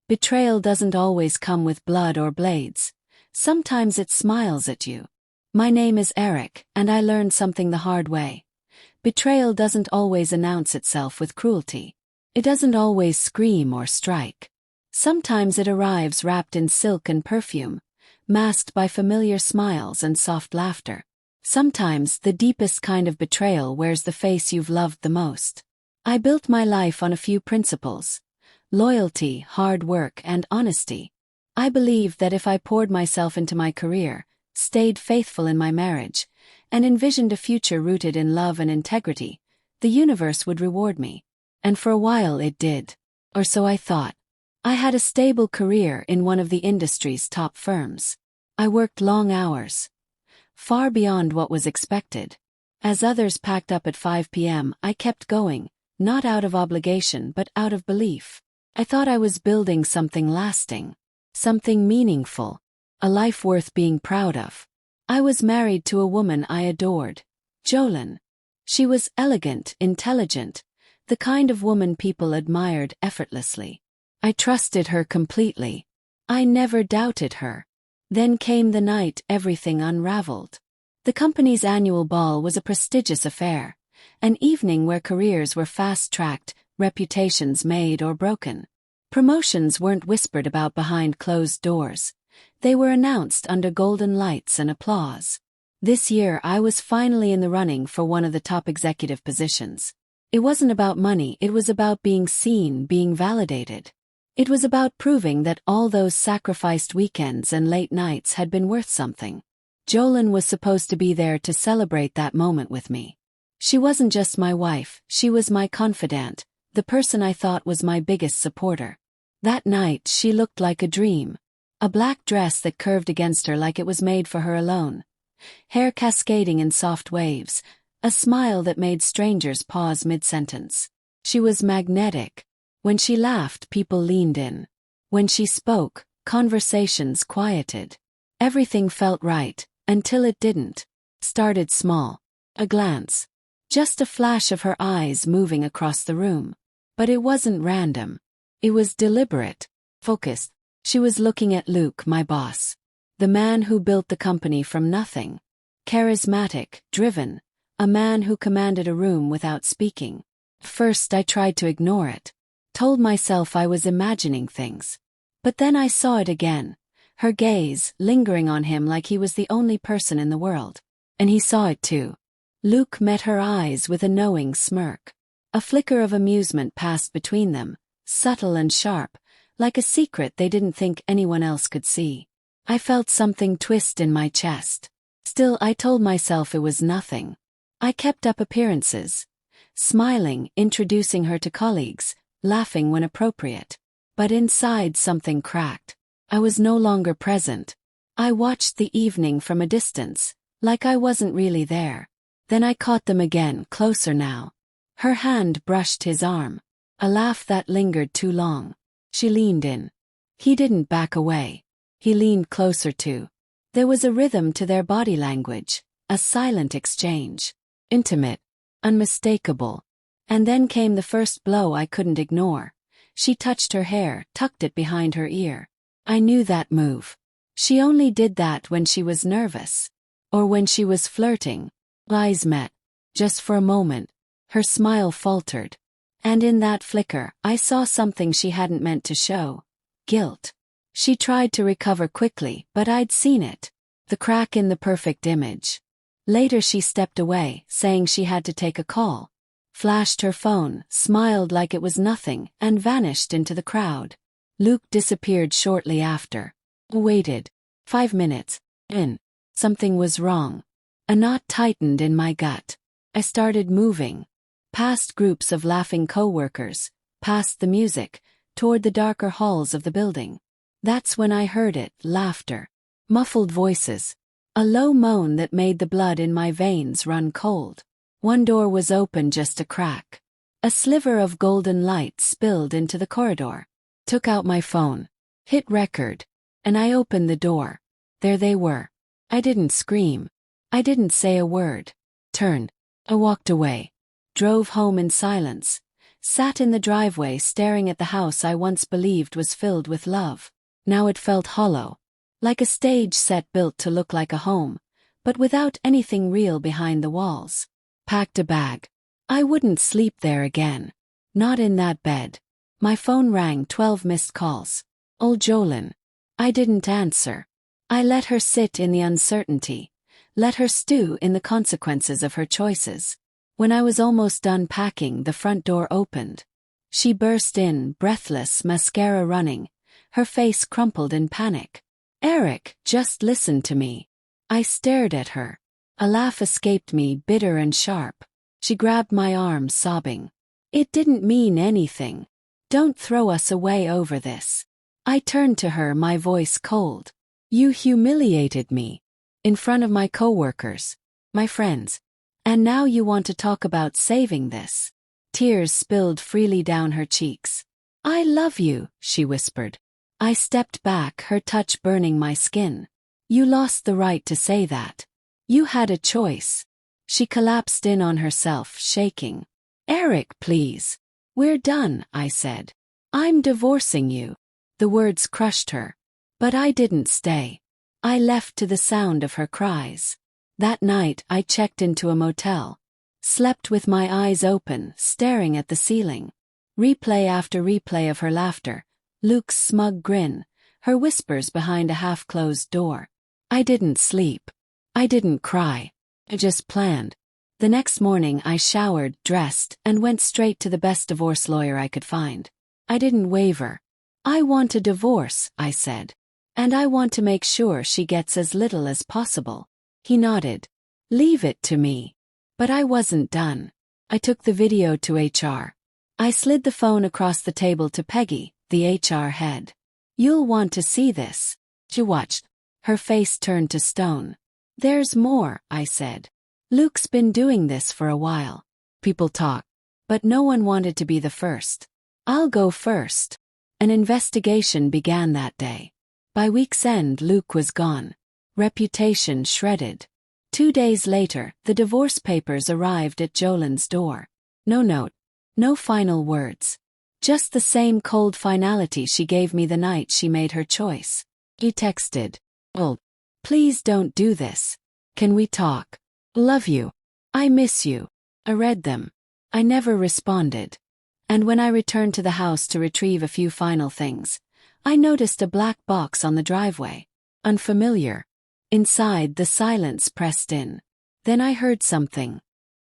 Betrayal doesn't always come with blood or blades. Sometimes it smiles at you. My name is Eric, and I learned something the hard way. Betrayal doesn't always announce itself with cruelty. It doesn't always scream or strike. Sometimes it arrives wrapped in silk and perfume, masked by familiar smiles and soft laughter. Sometimes the deepest kind of betrayal wears the face you've loved the most. I built my life on a few principles: loyalty, hard work, and honesty. I believed that if I poured myself into my career, stayed faithful in my marriage, and envisioned a future rooted in love and integrity, the universe would reward me. And for a while it did. Or so I thought. I had a stable career in one of the industry's top firms. I worked long hours, far beyond what was expected. As others packed up at 5 p.m., I kept going, not out of obligation but out of belief. I thought I was building something lasting, something meaningful, a life worth being proud of. I was married to a woman I adored, Jolene. She was elegant, intelligent, the kind of woman people admired effortlessly. I trusted her completely. I never doubted her. Then came the night everything unraveled. The company's annual ball was a prestigious affair, an evening where careers were fast-tracked, reputations made or broken. Promotions weren't whispered about behind closed doors. They were announced under golden lights and applause. This year I was finally in the running for one of the top executive positions. It wasn't about money, it was about being seen, being validated. It was about proving that all those sacrificed weekends and late nights had been worth something. Jolene was supposed to be there to celebrate that moment with me. She wasn't just my wife, she was my confidant, the person I thought was my biggest supporter. That night she looked like a dream. A black dress that curved against her like it was made for her alone. Hair cascading in soft waves, a smile that made strangers pause mid-sentence. She was magnetic. When she laughed, people leaned in. When she spoke, conversations quieted. Everything felt right, until it didn't. Started small. A glance. Just a flash of her eyes moving across the room. But it wasn't random. It was deliberate, focused. She was looking at Luke, my boss. The man who built the company from nothing. Charismatic, driven. A man who commanded a room without speaking. First I tried to ignore it. Told myself I was imagining things. But then I saw it again. Her gaze, lingering on him like he was the only person in the world. And he saw it too. Luke met her eyes with a knowing smirk. A flicker of amusement passed between them, subtle and sharp, like a secret they didn't think anyone else could see. I felt something twist in my chest. Still, I told myself it was nothing. I kept up appearances. Smiling, introducing her to colleagues, laughing when appropriate. But inside something cracked. I was no longer present. I watched the evening from a distance, like I wasn't really there. Then I caught them again, closer now. Her hand brushed his arm. A laugh that lingered too long. She leaned in. He didn't back away. He leaned closer too. There was a rhythm to their body language, a silent exchange. Intimate. Unmistakable. And then came the first blow I couldn't ignore. She touched her hair, tucked it behind her ear. I knew that move. She only did that when she was nervous. Or when she was flirting. Eyes met. Just for a moment. Her smile faltered. And in that flicker, I saw something she hadn't meant to show. Guilt. She tried to recover quickly, but I'd seen it. The crack in the perfect image. Later she stepped away, saying she had to take a call. Flashed her phone, smiled like it was nothing, and vanished into the crowd. Luke disappeared shortly after. Waited. 5 minutes. In. Something was wrong. A knot tightened in my gut. I started moving. Past groups of laughing co-workers, past the music, toward the darker halls of the building. That's when I heard it, laughter. Muffled voices. A low moan that made the blood in my veins run cold. One door was open just a crack. A sliver of golden light spilled into the corridor. Took out my phone. Hit record. And I opened the door. There they were. I didn't scream. I didn't say a word. Turned. I walked away. Drove home in silence. Sat in the driveway staring at the house I once believed was filled with love. Now it felt hollow. Like a stage set built to look like a home, but without anything real behind the walls. Packed a bag. I wouldn't sleep there again. Not in that bed. My phone rang, 12 missed calls. Old Jolene. I didn't answer. I let her sit in the uncertainty. Let her stew in the consequences of her choices. When I was almost done packing, the front door opened. She burst in, breathless, mascara running, her face crumpled in panic. "Eric, just listen to me." I stared at her. A laugh escaped me, bitter and sharp. She grabbed my arm, sobbing. "It didn't mean anything. Don't throw us away over this." I turned to her, my voice cold. "You humiliated me. In front of my coworkers, my friends. And now you want to talk about saving this." Tears spilled freely down her cheeks. "I love you," she whispered. I stepped back, her touch burning my skin. "You lost the right to say that. You had a choice." She collapsed in on herself, shaking. "Eric, please. We're done," I said. "I'm divorcing you." The words crushed her. But I didn't stay. I left to the sound of her cries. That night I checked into a motel. Slept with my eyes open, staring at the ceiling. Replay after replay of her laughter, Luke's smug grin, her whispers behind a half-closed door. I didn't sleep. I didn't cry. I just planned. The next morning I showered, dressed, and went straight to the best divorce lawyer I could find. I didn't waver. "I want a divorce," I said. "And I want to make sure she gets as little as possible." He nodded. "Leave it to me." But I wasn't done. I took the video to HR. I slid the phone across the table to Peggy, the HR head. "You'll want to see this." She watched. Her face turned to stone. "There's more," I said. "Luke's been doing this for a while. People talk. But no one wanted to be the first. I'll go first." An investigation began that day. By week's end, Luke was gone. Reputation shredded. 2 days later, the divorce papers arrived at Jolene's door. No note. No final words. Just the same cold finality she gave me the night she made her choice. He texted. "Oh, please don't do this. Can we talk? Love you. I miss you." I read them. I never responded. And when I returned to the house to retrieve a few final things, I noticed a black box on the driveway. Unfamiliar. Inside, the silence pressed in. Then I heard something.